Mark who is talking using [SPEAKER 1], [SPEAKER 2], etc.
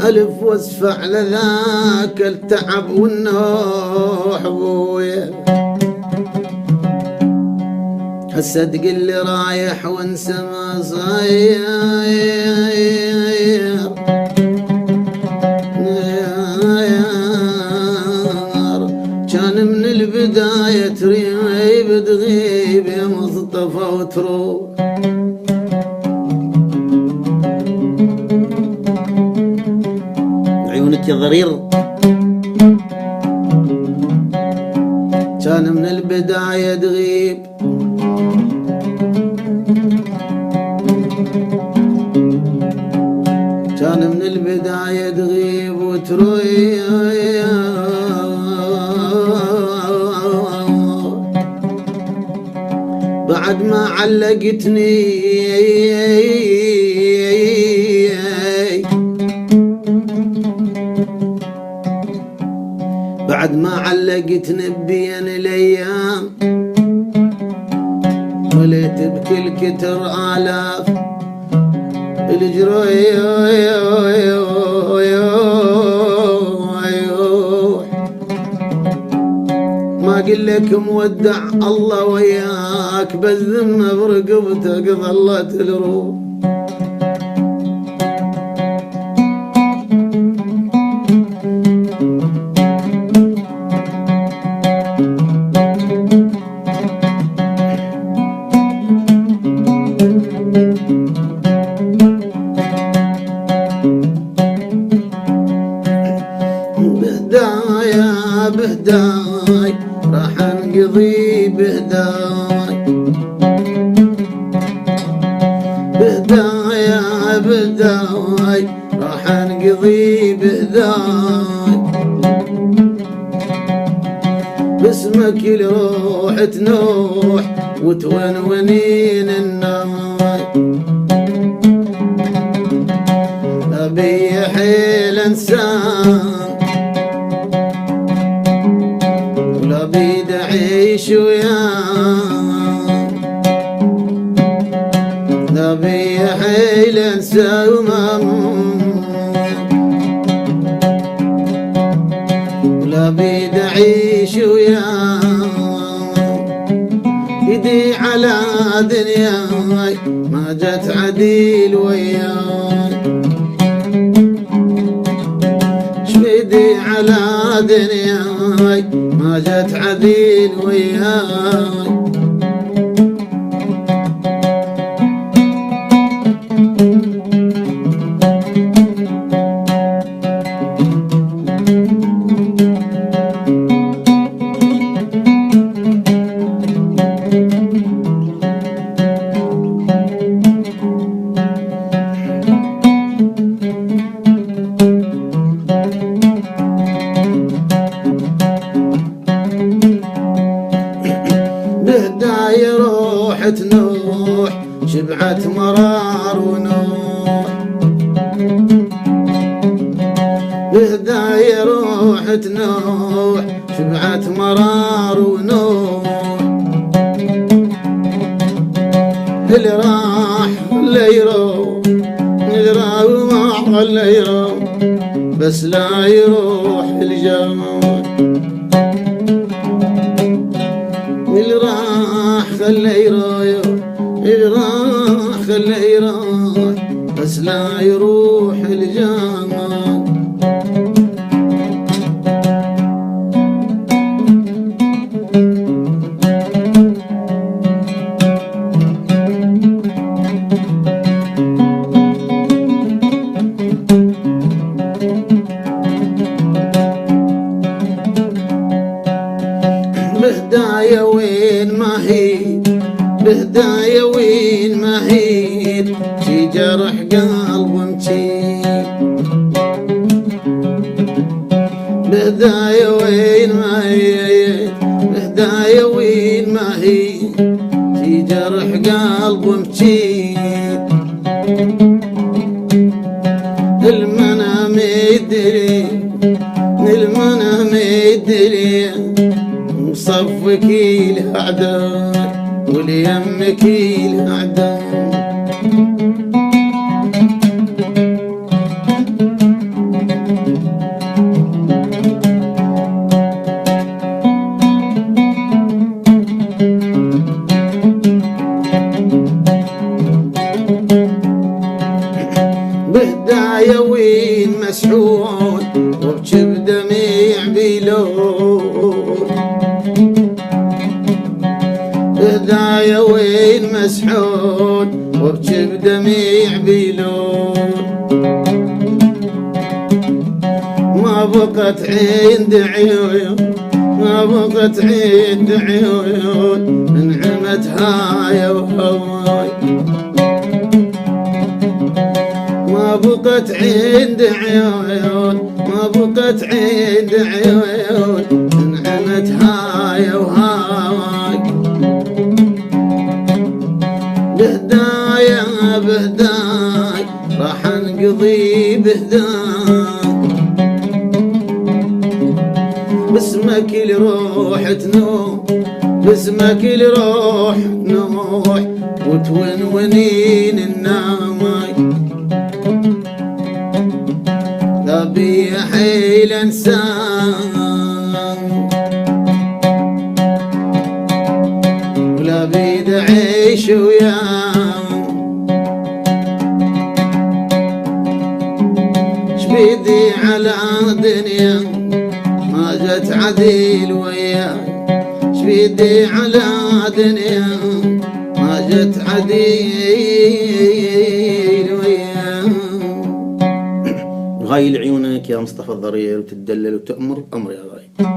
[SPEAKER 1] ألف واسفع لذاك التعب والنوح بويا الصدق اللي رايح وانسى ما صاير كان من البداية تريب تغيب يا مصطفى وتروح عيونك يا ضرير كان من البداية تغيب كان من البداية تغيب وتروح بعد ما علقتني بعد ما علقتني بين الايام وليت بكل كتر آلاف الجروح ما قل لك مودع الله وياك بالذمة برقبتك ظلت الروح بهدايا بهداي راح انقضي بهداي بهدايا بهداي راح انقضي بهداي باسمك الروح تنوح وتونونين الناي ابي حيل انسان ولا بيد اعيش وياك لا بي حيل انسى ولا بيد اعيش وياك ايدي على دنياي ما جت عديل وياك شفيدي على دنياي ما جت عديل وياي بهداي روح تنوح شبعت مرار ونوح بهداي روح تنوح شبعت مرار ونوح اللي راح اللي يروح اللي راح وما اللي يروح بس لا يروح الجمال اللي راح خليه يروح اللي راح خليه يروح بس لا يروح الجمال بهدايا وين ما هي بهدايا وين ما هي شي جرح قلب مشيد بهدايا وين ما هي بهدايا وين ما هي شي جرح قلب مشيد المنام يدري المنام يدري مصفك الاعداء وليمك الأعدام بهدايا وين مسحون وابكي بدميع بلون بهدايا وين مسحون وابكي بدميع بلون ما بقت عند عيون ما بقت عند عيون انعمت هاي وهواي ما بقت عند عيون ما بقت عند عيون انعمت هاي وهاي بهدايا بهداي راح انقضي بهداي باسمك الروح تنوح باسمك الروح تنوح وتونونين الناي لا بي حيل انسان ولا بيد عيش وياه شبيدي على دنيا ما جت عديل وياي شبيدي على دنيا ما جت عديل وياي غايل عيونك يا مصطفى الضرير وتدلل وتأمر أمر يا غايل